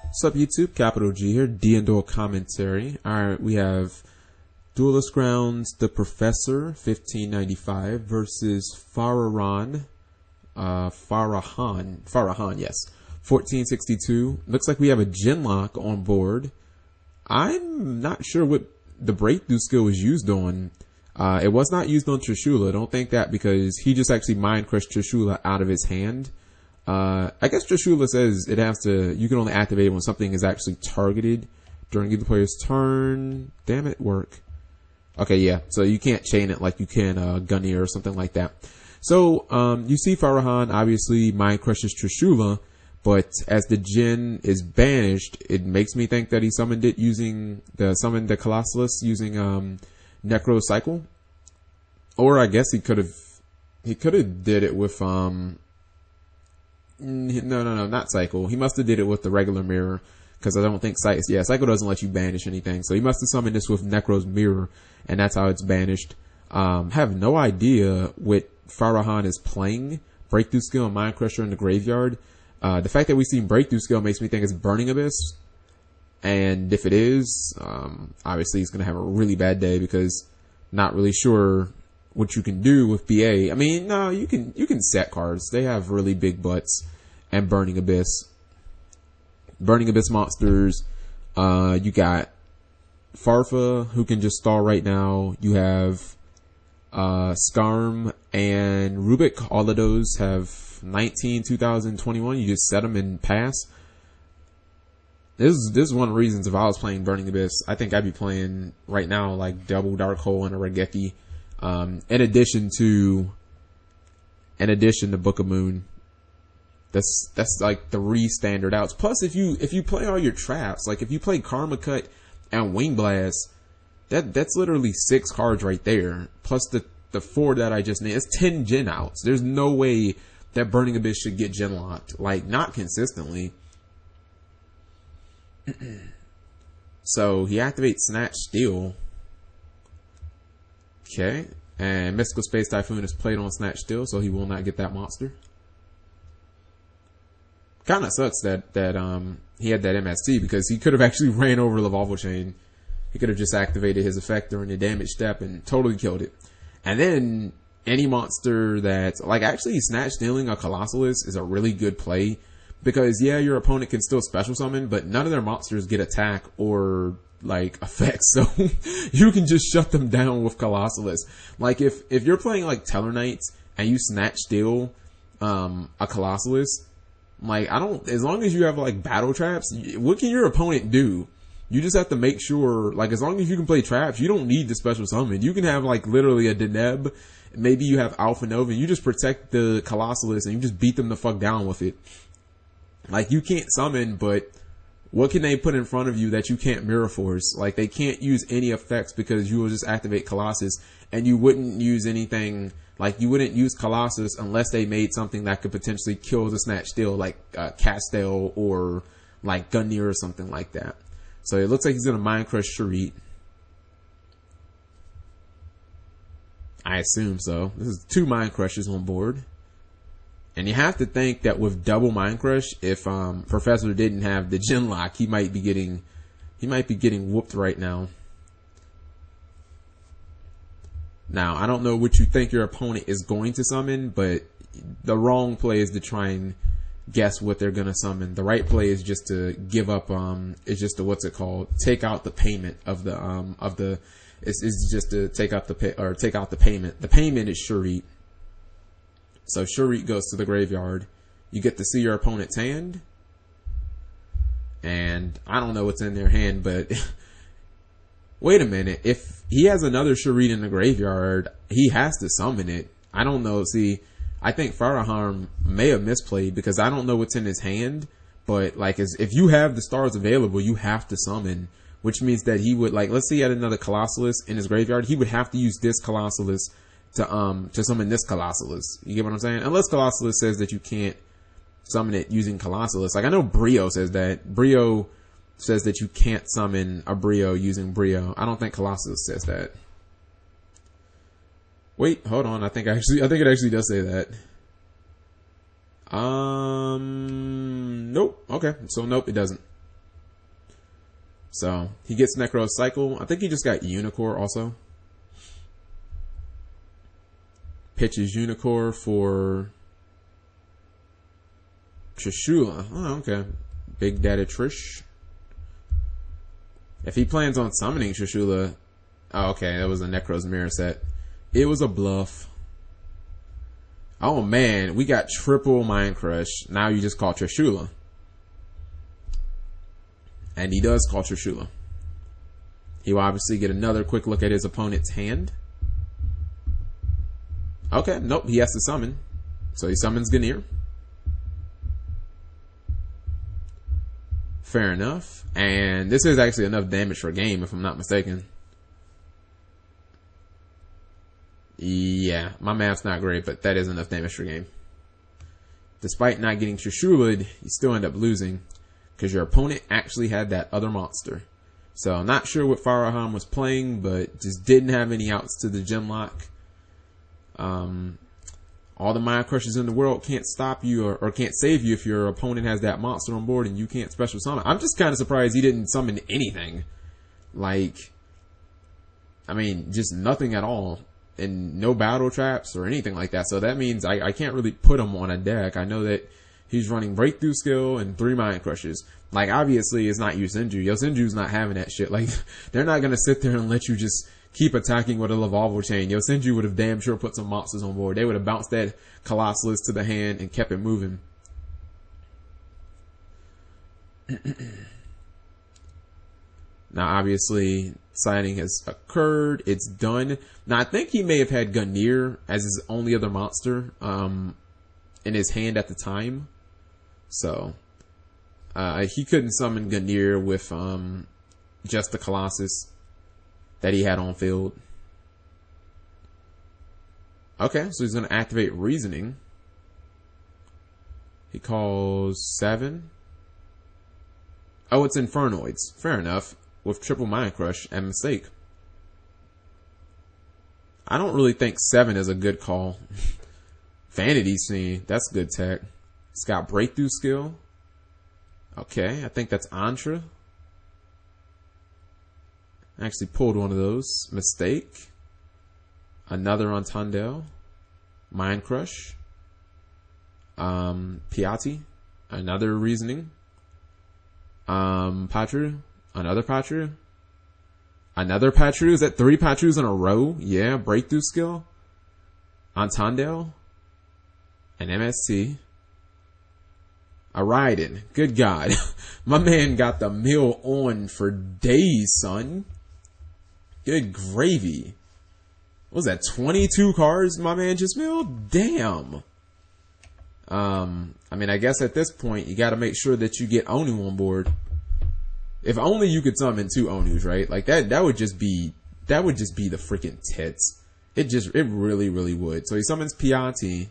What's up, YouTube? Capital G here, D&O commentary. Alright, we have Duelist Grounds, The Professor, 1595 versus Farahhan, yes, 1462. Looks like we have a Djinn lock on board. I'm not sure what the breakthrough skill was used on. It was not used on Trishula. Don't think that, because he just actually mind crushed Trishula out of his hand. I guess Trishula says it has to, you can only activate it when something is actually targeted during either player's turn. Damn it, work. Okay, yeah, so you can't chain it like you can Gunny or something like that. So, you see Farahhan obviously mind crushes Trishula, but as the Djinn is banished, it makes me think that he summoned it using summoned the Colossus using Nekroz cycle. Or I guess he could have did it with no, not cycle. He must have did it with the regular mirror, because I don't think cycle doesn't let you banish anything. So he must have summoned this with Nekroz mirror, and that's how it's banished. Have no idea what Farahhan is playing. Breakthrough skill and Mind Crusher in the graveyard. The fact that we've seen breakthrough skill makes me think it's Burning Abyss. And if it is, obviously he's going to have a really bad day, because not really sure what you can do with BA. I mean, no, you can set cards. They have really big butts. And Burning Abyss. Burning Abyss monsters. You got Farfa, who can just stall right now. You have Skarm and Rubik. All of those have 19, 2021. You just set them and pass. This is one of the reasons if I was playing Burning Abyss, I think I'd be playing right now like double Dark Hole and a Regeki. In addition to Book of Moon. That's like 3 standard outs. Plus, if you play all your traps, like if you play Karma Cut and Wing Blast, that's literally 6 cards right there. Plus the 4 that I just named. It's 10 Djinn outs. There's no way that Burning Abyss should get Djinn locked. Like, not consistently. So he activates Snatch Steel. Okay, and Mystical Space Typhoon is played on Snatch Steel, so he will not get that monster. Kind of sucks that he had that MST, because he could have actually ran over the Volvo Chain. He could have just activated his effect during the damage step and totally killed it. And then any monster that's like, actually Snatch Stealing a Colossalus is a really good play, because yeah, your opponent can still special summon, but none of their monsters get attack or like effects, so you can just shut them down with Colossalus. Like if you're playing like Tellarknights and you Snatch Steal a Colossalus, like as long as you have like battle traps, what can your opponent do? You just have to make sure, like, as long as you can play traps, you don't need the special summon. You can have like literally a Deneb, maybe you have Alpha Nova, and you just protect the Colossalus and you just beat them the fuck down with it. Like, you can't summon, but what can they put in front of you that you can't Mirror Force? Like, they can't use any effects, because you will just activate Colossus, and you wouldn't use anything, like, you wouldn't use Colossus unless they made something that could potentially kill the Snatch Steel, like Castell or like Gungnir or something like that. So it looks like he's going to Mind Crush Sharit. I assume so. This is 2 Mind Crushes on board. And you have to think that with double Mind Crush, if Professor didn't have the Djinn lock, he might be getting whooped right now. Now, I don't know what you think your opponent is going to summon, but the wrong play is to try and guess what they're gonna summon. The right play is just to give up. Is just to, what's it called? Take out the payment of the It's just to take out the payment. The payment is Sharit. So Sharit goes to the graveyard. You get to see your opponent's hand. And I don't know what's in their hand, but wait a minute. If he has another Sharit in the graveyard, he has to summon it. I don't know. See, I think Farahhan may have misplayed, because I don't know what's in his hand. But like, if you have the stars available, you have to summon. Which means that he would, like, let's say he had another Colossalus in his graveyard, he would have to use this Colossalus to summon this Colossalus. You get what I'm saying? Unless Colossalus says that you can't summon it using Colossalus. Like, I know Brio says that. Brio says that you can't summon a Brio using Brio. I don't think Colossalus says that. Wait, hold on. I think it actually does say that. Nope. Okay. So nope, it doesn't. So he gets Nekroz cycle. I think he just got Unicorn also. Pitches Unicorn for Trishula. Oh, okay. Big Daddy Trish. If he plans on summoning Trishula, oh, okay, that was a Nekroz mirror set. It was a bluff. Oh man, we got triple Mind Crush. Now you just call Trishula. And he does call Trishula. He will obviously get another quick look at his opponent's hand. Okay, nope, he has to summon. So he summons Ganir. Fair enough. And this is actually enough damage for a game, if I'm not mistaken. Yeah, my math's not great, but that is enough damage for a game. Despite not getting Trishula'd, you still end up losing because your opponent actually had that other monster. So I'm not sure what Faraham was playing, but just didn't have any outs to the gem lock. All the Mind Crushes in the world can't stop you or can't save you if your opponent has that monster on board and you can't special summon. I'm just kind of surprised he didn't summon anything. Like, I mean, just nothing at all. And no battle traps or anything like that. So that means I can't really put him on a deck. I know that he's running Breakthrough Skill and 3 Mind Crushes. Like, obviously, it's not Yosenju. Yosenju's not having that shit. Like, they're not going to sit there and let you just keep attacking with a Lavalval Chain. Yosenju would have damn sure put some monsters on board. They would have bounced that Colossus to the hand and kept it moving. Now, obviously, signing has occurred. It's done. Now, I think he may have had Ganir as his only other monster in his hand at the time. So, he couldn't summon Ganir with just the Colossus that he had on field. Okay, so he's going to activate Reasoning. He calls 7. Oh, it's Infernoids. Fair enough. With triple Mind Crush and Mistake. I don't really think 7 is a good call. Vanity Scene, that's good tech. It's got Breakthrough Skill. Okay, I think that's Antra. I actually pulled one of those. Mistake. Another on Tandel. Mind Crush. Piatti. Another Reasoning. Patru. Another Patru. Another Patru. Is that 3 Patrus in a row? Yeah. Breakthrough Skill. Antandel. An MST. A Raiden. Good God. My man got the mill on for days, son. Good gravy. What was that? 22 cards my man just milled? Damn. I mean, I guess at this point, you got to make sure that you get Onu on board. If only you could summon 2 Onus, right? Like that would just be the freaking tits. It really, really would. So he summons Piatti.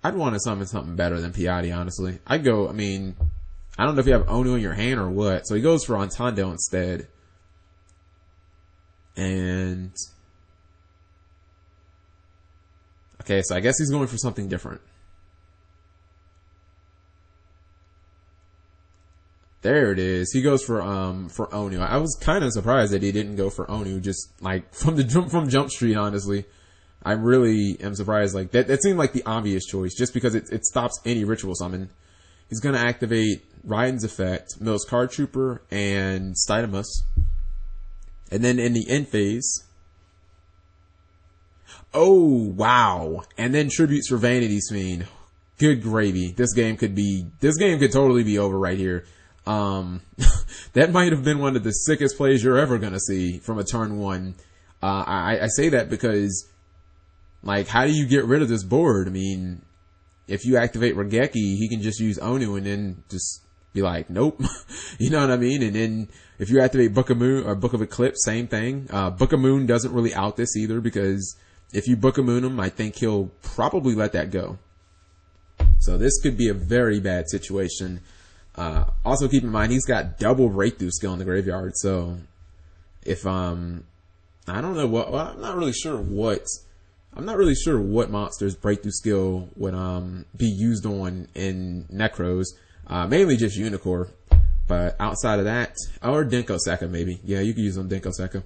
I'd want to summon something better than Piatti, honestly. I mean, I don't know if you have Onu in your hand or what. So he goes for Antandel instead. And okay, so I guess he's going for something different. There it is. He goes for Onu. I was kind of surprised that he didn't go for Onu, just like from Jump Street, honestly. I really am surprised. Like that seemed like the obvious choice, just because it stops any ritual summon. He's gonna activate Raiden's effect, Mills Card Trooper, and Stydamus. And then in the end phase, oh wow! And then tributes for Vanity Fiend. Good gravy. This game could totally be over right here. That might have been one of the sickest plays you're ever gonna see from a turn 1. I say that because, like, how do you get rid of this board? I mean, if you activate Regeki, he can just use Onu and then just be like, nope. You know what I mean? And then if you activate Book of Moon or Book of Eclipse, same thing. Book of Moon doesn't really out this either, because if you Book of Moon him, I think he'll probably let that go. So this could be a very bad situation. Also keep in mind, he's got double Breakthrough Skill in the graveyard. So if, I don't know what, well, I'm not really sure what monster's Breakthrough Skill would, be used on in Nekroz. Mainly just Unicorn. But outside of that, or Denko Seka maybe. Yeah, you can use on Denko Seka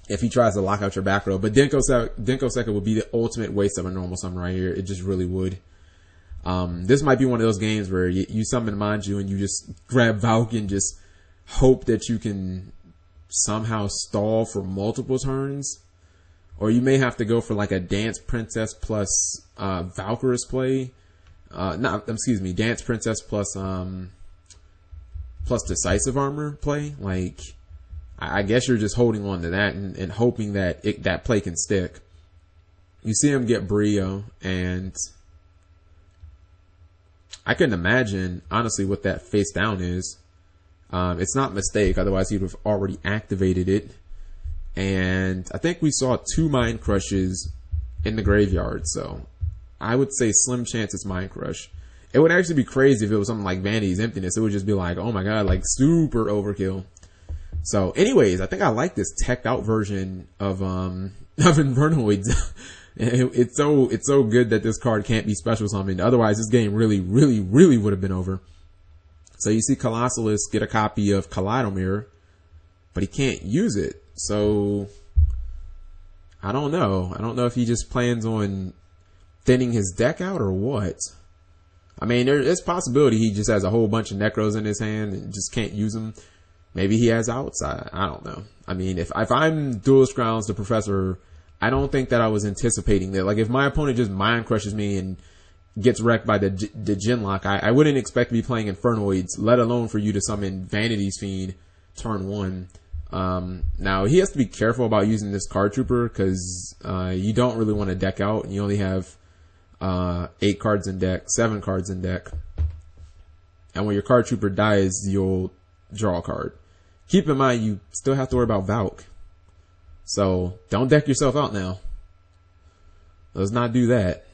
if he tries to lock out your back row. But Denko Seka would be the ultimate waste of a normal summon right here. It just really would. This might be one of those games where you summon Manju and you just grab Valk and just hope that you can somehow stall for multiple turns. Or you may have to go for like a Dance Princess plus Valkyrus play. Dance Princess plus Decisive Armor play. Like, I guess you're just holding on to that and hoping that that play can stick. You see him get Brio, and I couldn't imagine, honestly, what that face down is. It's not Mistake, otherwise he'd have already activated it. And I think we saw 2 Mind Crushes in the graveyard, so I would say slim chance it's Mind Crush. It would actually be crazy if it was something like Vanity's Emptiness. It would just be like, oh my god, like super overkill. So anyways, I think I like this teched out version of Infernoids. It's so good that this card can't be special summoned. Otherwise, this game really would have been over. So you see Colossalus get a copy of Kaleido Mirror, but he can't use it. So I don't know. I don't know if he just plans on thinning his deck out or what. I mean, there's possibility he just has a whole bunch of Nekroz in his hand and just can't use them. Maybe he has outs. I don't know. I mean, if I'm Duelist Grounds, the Professor, I don't think that I was anticipating that. Like, if my opponent just Mind Crushes me and gets wrecked by the Djinn lock, I wouldn't expect to be playing Infernoids, let alone for you to summon Vanity's Fiend turn 1. Now, he has to be careful about using this Card Trooper because you don't really want to deck out, and you only have 8 cards in deck, 7 cards in deck. And when your Card Trooper dies, you'll draw a card. Keep in mind, you still have to worry about Valk. So, don't deck yourself out now. Let's not do that.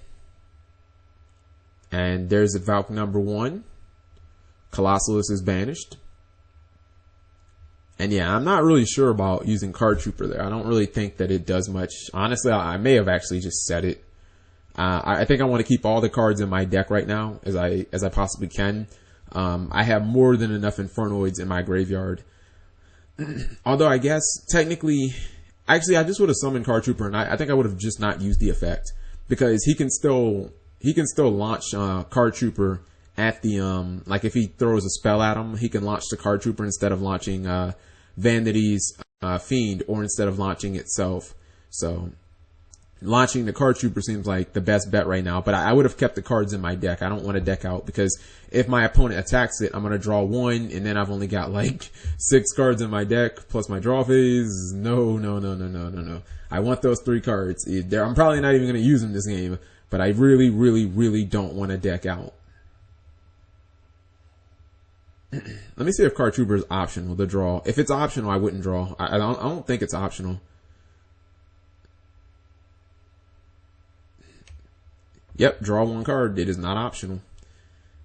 And there's a Valk number 1. Colossalus is banished. And yeah, I'm not really sure about using Card Trooper there. I don't really think that it does much. Honestly, I may have actually just said it. I think I want to keep all the cards in my deck right now as I possibly can. I have more than enough Infernoids in my graveyard. Although I guess technically, actually I just would have summoned Card Trooper, and I think I would have just not used the effect because he can still launch Card Trooper at the like if he throws a spell at him, he can launch the Card Trooper instead of launching Vanity's Fiend, or instead of launching itself. So launching the Card Trooper seems like the best bet right now, but I would have kept the cards in my deck. I don't want to deck out because if my opponent attacks it, I'm going to draw 1, and then I've only got like 6 cards in my deck plus my draw phase. No. I want those 3 cards. I'm probably not even going to use them this game, but I really don't want to deck out. Let me see if Card Trooper is optional to draw. If it's optional, I wouldn't draw. I don't think it's optional. Yep, draw 1 card. It is not optional.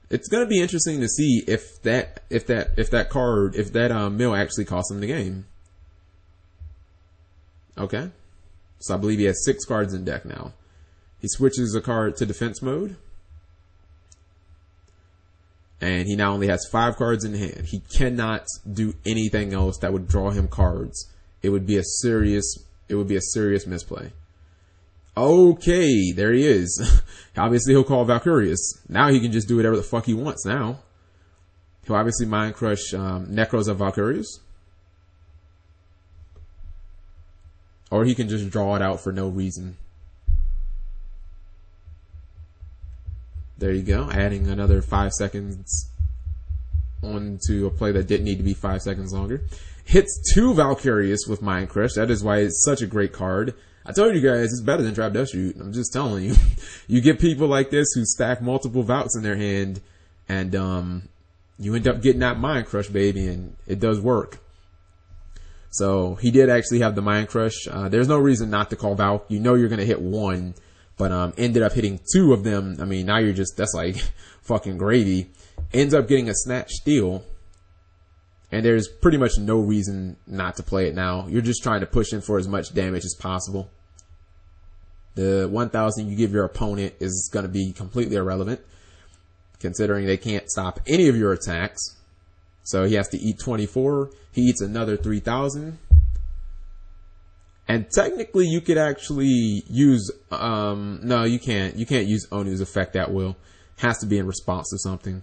It's gonna be interesting to see if that mill actually costs him the game. Okay, so I believe he has 6 cards in deck now. He switches a card to defense mode, and he now only has 5 cards in hand. He cannot do anything else that would draw him cards. It would be a serious misplay. Okay, there he is. Obviously, he'll call Valkyrius. Now he can just do whatever the fuck he wants now. He'll obviously Mind Crush Nekroz of Valkyrius. Or he can just draw it out for no reason. There you go. Adding another 5 seconds onto a play that didn't need to be 5 seconds longer. Hits 2 Valkyrius with Mind Crush. That is why it's such a great card. I told you guys, it's better than Trap Dust Shoot. I'm just telling you. You get people like this who stack multiple Valks in their hand, and you end up getting that Mind Crush, baby, and it does work. So he did actually have the Mind Crush. There's no reason not to call Valk. You know you're going to hit 1, but ended up hitting 2 of them. I mean, now that's like fucking gravy. Ends up getting a Snatch Steal. And there's pretty much no reason not to play it now. You're just trying to push in for as much damage as possible. The 1,000 you give your opponent is going to be completely irrelevant. considering they can't stop any of your attacks. So he has to eat 24. He eats another 3,000. And technically you could actually use, no, you can't. You can't use Onu's effect at will. Has to be in response to something.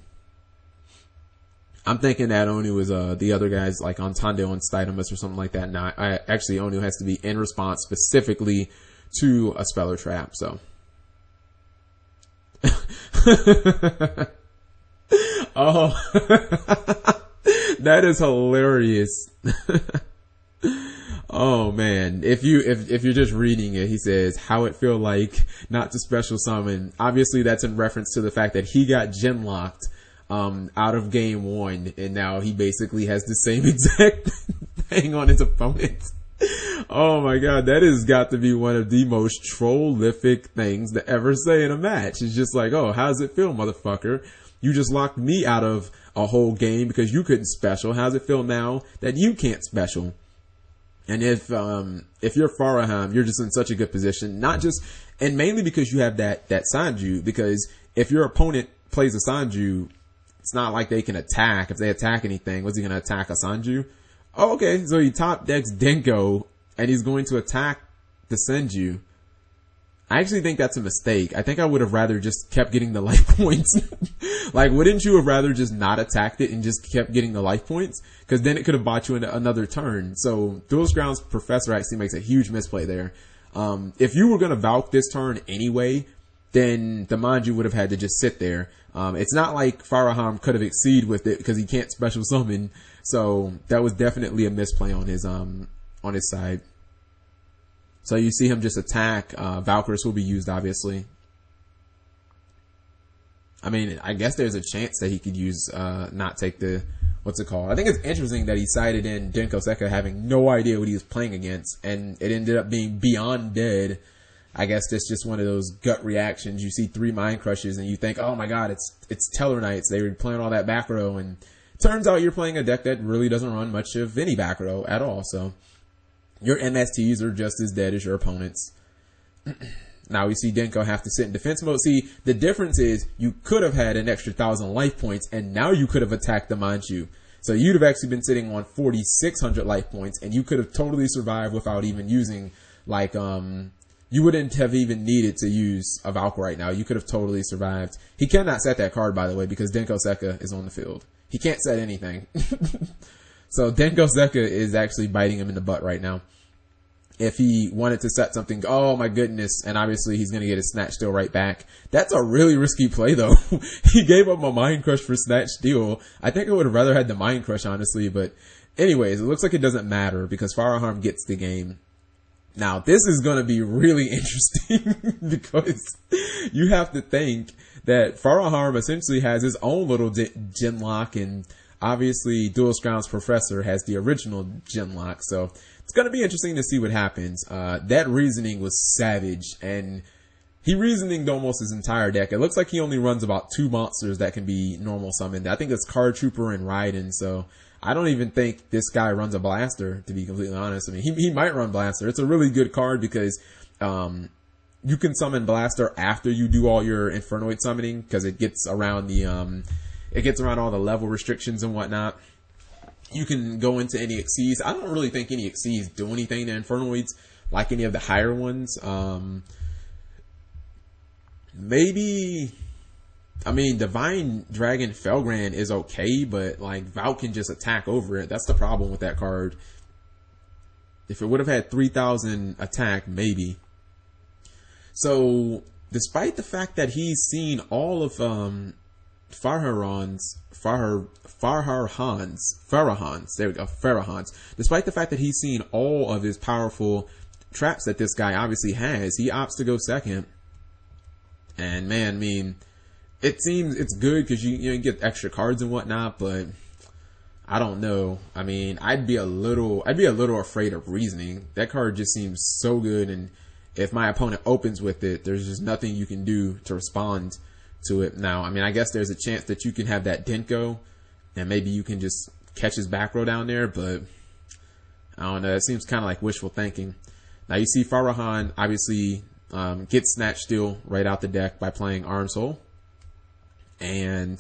I'm thinking that Onu is, the other guys like Ontando and Stydamus or something like that. Now, actually Onu has to be in response specifically to a spell or trap, so. Oh, that is hilarious. Oh man, if you're just reading it, he says how it feel like not to special summon. Obviously that's in reference to the fact that he got Djinn locked out of game 1, and now he basically has the same exact thing on his opponent. Oh my god, that has got to be one of the most trollific things to ever say in a match. It's just like, oh, how does it feel, motherfucker? You just locked me out of a whole game because you couldn't special. How's it feel now that you can't special? And if you're Faraham, you're just in such a good position, not just, and mainly because you have that Sanju, because if your opponent plays a Sanju, it's not like they can attack. If they attack anything, what's he going to attack, a Sanju? Oh, okay, so he top decks Denko, and he's going to attack the Senju. I actually think that's a mistake. I think I would have rather just kept getting the life points. Like, wouldn't you have rather just not attacked it and just kept getting the life points? Because then it could have bought you into another turn. So, Duels Grounds Professor actually makes a huge misplay there. If you were going to Valk this turn anyway, then the Manju would have had to just sit there. It's not like Faraham could have exceeded with it because he can't special summon. So that was definitely a misplay on his side. So you see him just attack. Valkyries will be used, obviously. I mean, I guess there's a chance that he could use, not take the, what's it called? I think it's interesting that he sided in Denko Seka having no idea what he was playing against, and it ended up being beyond dead. I guess that's just one of those gut reactions. You see 3 Mind Crushes and you think, oh my god, it's Tellarknights. They were playing all that back row, and turns out you're playing a deck that really doesn't run much of any back row at all. So your MSTs are just as dead as your opponents. Now we see Denko have to sit in defense mode. See, the difference is you could have had an extra 1,000 life points, and now you could have attacked the Manchu. So you'd have actually been sitting on 4,600 life points, and you could have totally survived without even using, like, you wouldn't have even needed to use a Valk right now. You could have totally survived. He cannot set that card, by the way, because Denko Seka is on the field. He can't set anything. So Denko Seka is actually biting him in the butt right now. If he wanted to set something, oh my goodness, and obviously he's going to get his Snatch Steal right back. That's a really risky play, though. He gave up a Mind Crush for Snatch Steal. I think I would have rather had the Mind Crush, honestly, but anyways, it looks like it doesn't matter because Faraham gets the game. Now, this is going to be really interesting because you have to think that Faraham essentially has his own little Djinn lock, and obviously Duels Grounds Professor has the original Djinn lock. So it's going to be interesting to see what happens. That reasoning was savage, and he reasoninged almost his entire deck. It looks like he only runs about 2 monsters that can be normal summoned. I think it's Card Trooper and Raiden, so I don't even think this guy runs a Blaster, to be completely honest. I mean, he might run Blaster. It's a really good card because you can summon Blaster after you do all your Infernoid summoning, because it gets around the it gets around all the level restrictions and whatnot. You can go into any Xyz. I don't really think any Xyz do anything to Infernoids like any of the higher ones. Maybe, I mean, Divine Dragon Felgrand is okay, but like Valk can just attack over it. That's the problem with that card. If it would have had 3,000 attack, maybe. So, despite the fact that he's seen all of Farahans, there we go, Farahans. Despite the fact that he's seen all of his powerful traps that this guy obviously has, he opts to go second. And man, I mean, it seems it's good because you get extra cards and whatnot, but I don't know. I mean, I'd be a little afraid of reasoning. That card just seems so good, and if my opponent opens with it, there's just nothing you can do to respond to it. Now, I mean, I guess there's a chance that you can have that Denko, and maybe you can just catch his back row down there, but I don't know. It seems kind of like wishful thinking. Now, you see Farahan obviously gets Snatch Steal right out the deck by playing Arm Soul. And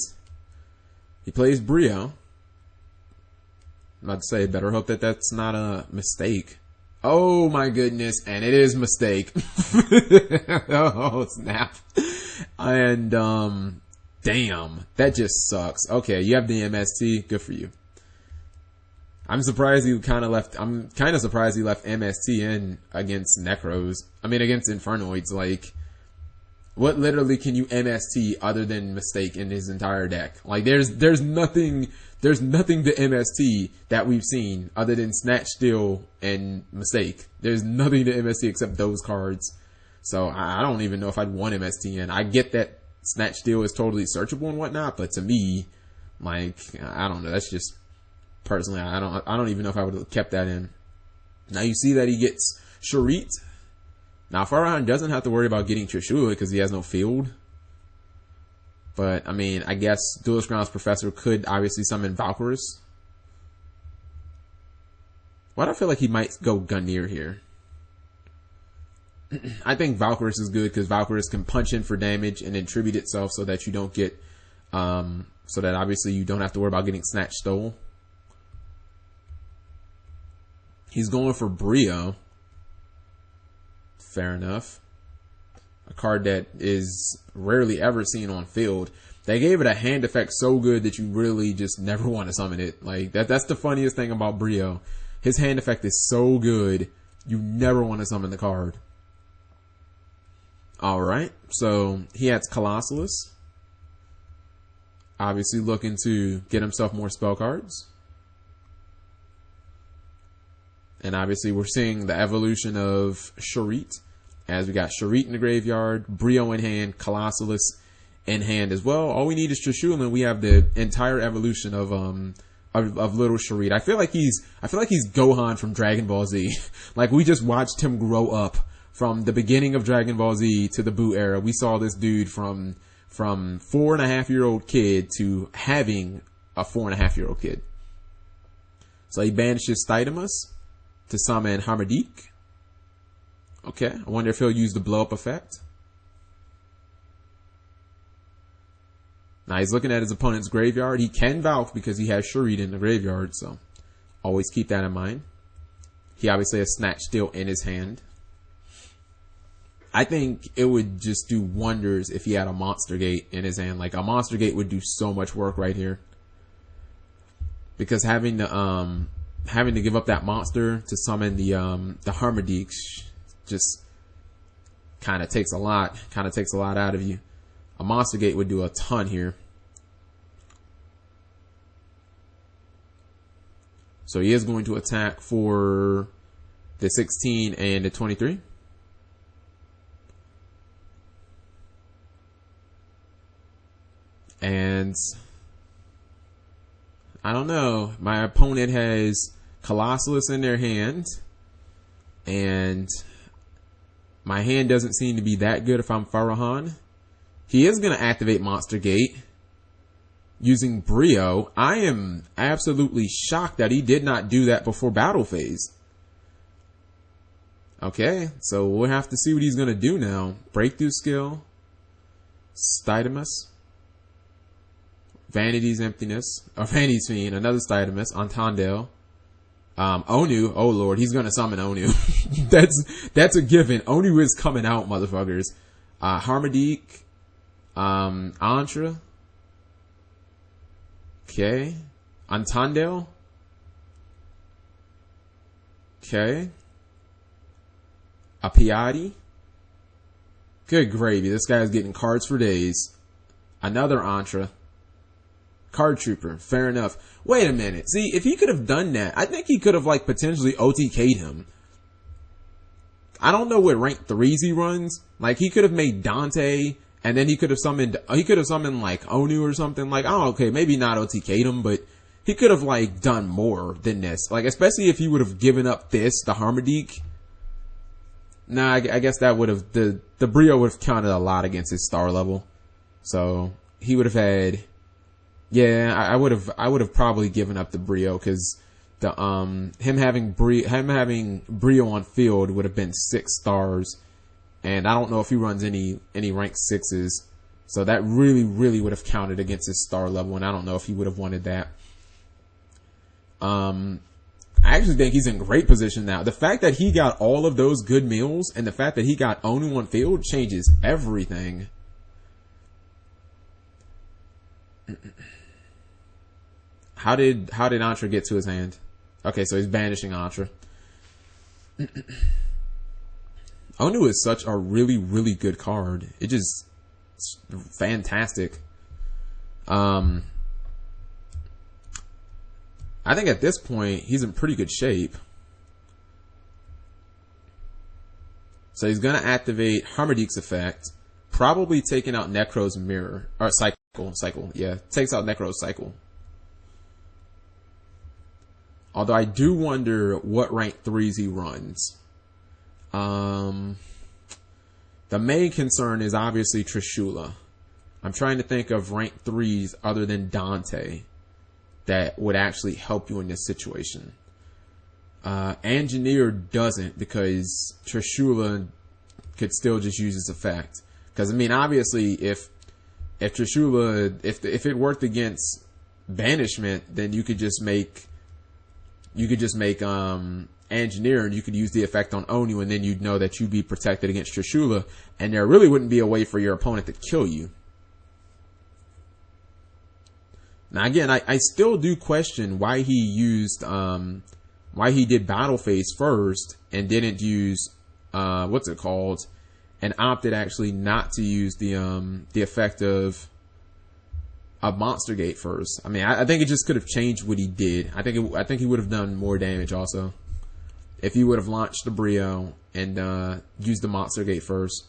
he plays Brio. I'm about to say, better hope that that's not a mistake. Oh my goodness, and it is mistake. Oh snap. And damn, that just sucks. Okay, you have the MST, good for you. I'm surprised he I'm kind of surprised he left MST in against Nekroz. I mean, against Infernoids. Like, what literally can you MST other than mistake in his entire deck? Like, there's nothing to MST that we've seen other than Snatch, Steal, and Mistake. There's nothing to MST except those cards. So I don't even know if I'd want MST in. I get that Snatch, Steal is totally searchable and whatnot, but to me, like, I don't know. That's just, personally, I don't even know if I would have kept that in. Now you see that he gets Sharit. Now Farhan doesn't have to worry about getting Trishula because he has no field. But I mean, I guess Duelist Grounds Professor could obviously summon Valkyrus. Why do I feel like he might go Gungnir here? I think Valkyrus is good because Valkyrus can punch in for damage and then tribute itself so that you don't get, so that obviously you don't have to worry about getting Snatch Stole. He's going for Brio. Fair enough. A card that is rarely ever seen on field. They gave it a hand effect so good that you really just never want to summon it. Like, that's the funniest thing about Brio. His hand effect is so good, you never want to summon the card. Alright, so he has Colossalus. Obviously looking to get himself more spell cards. And obviously we're seeing the evolution of Sharit, as we got Sharit in the graveyard, Brio in hand, Colossalus in hand as well. All we need is Trishula, and we have the entire evolution of little Sharit. I feel like he's Gohan from Dragon Ball Z. Like, we just watched him grow up from the beginning of Dragon Ball Z to the Buu era. We saw this dude from 4.5-year-old kid to having a 4.5-year-old kid. So he banishes Stydamus to summon Harmadik. Okay, I wonder if he'll use the blow up effect. Now he's looking at his opponent's graveyard. He can Valk because he has Sharit in the graveyard, so always keep that in mind. He obviously has Snatch Steal in his hand. I think it would just do wonders if he had a Monster Gate in his hand. Like, a Monster Gate would do so much work right here. Because having to give up that monster to summon the Harmadik just kind of takes a lot out of you. A Monster Gate would do a ton here. So he is going to attack for the 16 and the 23. And I don't know. My opponent has Colossalus in their hand, and my hand doesn't seem to be that good if I'm Farhan. He is going to activate Monster Gate using Brio. I am absolutely shocked that he did not do that before battle phase. Okay, so we'll have to see what he's going to do now. Breakthrough skill, Stydamus, Vanity's Emptiness, or Vanity's Fiend, another Stydamus, Antandel, Onu. Oh lord, he's gonna summon Onu. that's a given. Onu is coming out, motherfuckers. Harmadik, Antra. Okay. Antandel. Okay. Apiati. Good gravy. This guy's getting cards for days. Another Antra. Card Trooper. Fair enough. Wait a minute. See, if he could have done that, I think he could have, like, potentially OTK'd him. I don't know what rank 3s he runs. Like, he could have made Dante, and then he could have summoned, like, Onu or something. Like, oh, okay, maybe not OTK'd him, but he could have, like, done more than this. Like, especially if he would have given up this, the Harmadik. Nah, I guess that would have, the Brio would have counted a lot against his star level. So, he would have had, yeah, I would have probably given up the Brio, because the him having Brio on field would have been 6 stars, and I don't know if he runs any rank 6s. So that really, really would have counted against his star level, and I don't know if he would have wanted that. I actually think he's in great position now. The fact that he got all of those good meals and the fact that he got Onu on field changes everything. How did Antra get to his hand? Okay, so he's banishing Antra. Onu is such a really, really good card. It's fantastic. I think at this point he's in pretty good shape. So he's gonna activate Harmodique's effect, probably taking out Nekroz mirror or cycle. Yeah, takes out Nekroz cycle. Although I do wonder what rank 3s he runs. The main concern is obviously Trishula. I'm trying to think of rank 3s other than Dante that would actually help you in this situation. Engineer doesn't, because Trishula could still just use its effect. Because I mean, obviously, if Trishula, if it worked against banishment, then you could just make Engineer, and you could use the effect on Onu, and then you'd know that you'd be protected against Trishula, and there really wouldn't be a way for your opponent to kill you. Now again, I still do question why he used why he did Battle Phase first and didn't use what's it called, and opted actually not to use the effect of Monster Gate first. I mean, I think it just could have changed what he did. I think he would have done more damage also if he would have launched the Brio and used the Monster Gate first.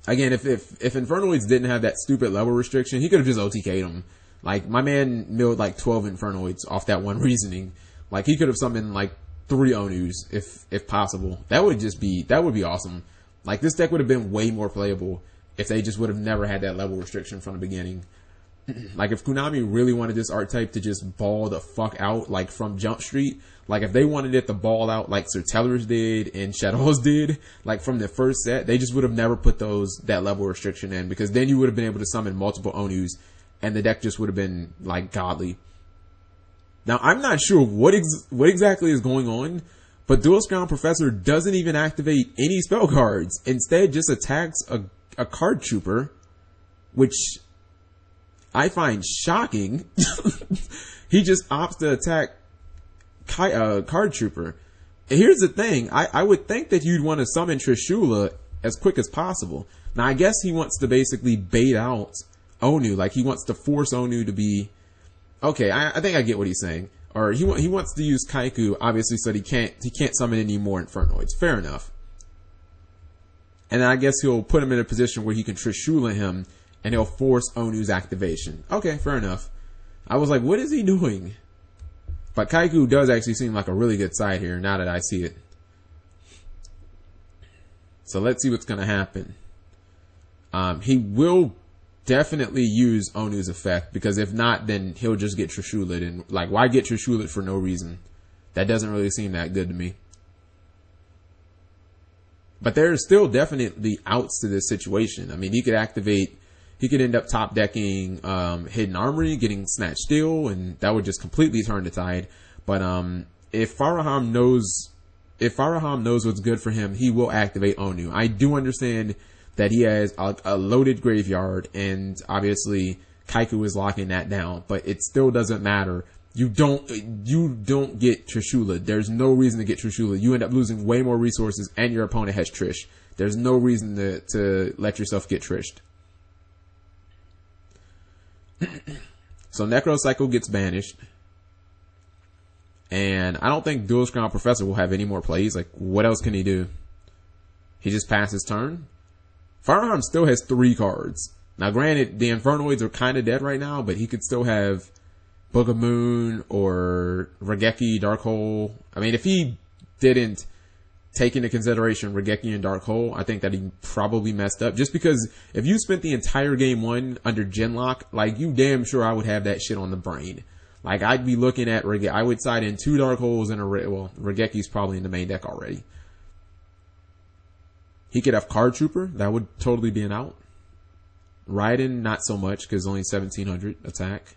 Again, if Infernoids didn't have that stupid level restriction, he could have just OTK'd him. Like, my man milled like 12 Infernoids off that one reasoning. Like, he could have summoned like 3 Onus if possible. That would be awesome. Like, this deck would have been way more playable if they just would have never had that level restriction from the beginning. Like, if Konami really wanted this archetype to just ball the fuck out, like from Jump Street, like if they wanted it to ball out like Sir Tellers did and Shadows did, like from the first set, they just would have never put that level restriction in, because then you would have been able to summon multiple Onus and the deck just would have been like godly. Now, I'm not sure what exactly is going on, but Duels Ground Professor doesn't even activate any spell cards. Instead, just attacks a card trooper, which I find shocking. He just opts to attack card trooper. And here's the thing. I would think that you'd want to summon Trishula as quick as possible. Now, I guess he wants to basically bait out Onu. Like, he wants to force Onu to be... Okay, I think I get what he's saying. Or he wants to use Kaiku, obviously, so he can't summon any more Infernoids. Fair enough. And then I guess he'll put him in a position where he can Trishula him, and he'll force Onu's activation. Okay, fair enough. I was like, what is he doing? But Kaiku does actually seem like a really good side here, now that I see it. So let's see what's going to happen. He will definitely use Onu's effect, because if not, then he'll just get Trishula'd. And like, why get Trishula'd for no reason? That doesn't really seem that good to me. But there's still definitely outs to this situation. I mean, he could end up top decking Hidden Armory, getting Snatch Steel, and that would just completely turn the tide. But if Faraham knows what's good for him, he will activate Onu. I do understand that he has a loaded graveyard, and obviously Kaiku is locking that down, but it still doesn't matter. You don't get Trishula. There's no reason to get Trishula. You end up losing way more resources, and your opponent has Trish. There's no reason to let yourself get Trished. So Nekroz Cycle gets banished, and I don't think Duels Ground Professor will have any more plays. Like, what else can he do? He just passes turn. Faraham still has 3 cards. Now, granted, the Infernoids are kind of dead right now, but he could still have Book of Moon or Regeki Dark Hole. I mean, if he didn't take into consideration Regeki and Dark Hole, I think that he probably messed up. Just because if you spent the entire game 1 under Djinn lock, like, you damn sure I would have that shit on the brain. Like, I'd be looking at Regeki. I would side in 2 Dark Holes and Regeki's probably in the main deck already. He could have Card Trooper. That would totally be an out. Raiden, not so much, because only 1700 attack.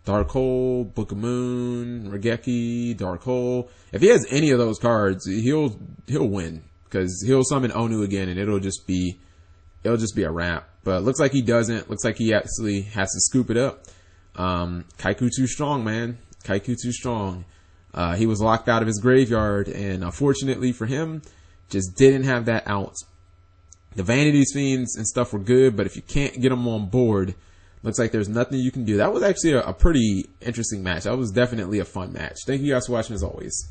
Dark Hole, Book of Moon, Regeki, Dark Hole. If he has any of those cards, he'll win, because he'll summon Onu again, and it'll just be a wrap. But looks like he doesn't. Looks like he actually has to scoop it up. Kaiku too strong, man. Kaiku too strong. He was locked out of his graveyard, and unfortunately for him, just didn't have that out. The Vanity's Fiends and stuff were good, but if you can't get them on board, looks like there's nothing you can do. That was actually a pretty interesting match. That was definitely a fun match. Thank you guys for watching as always.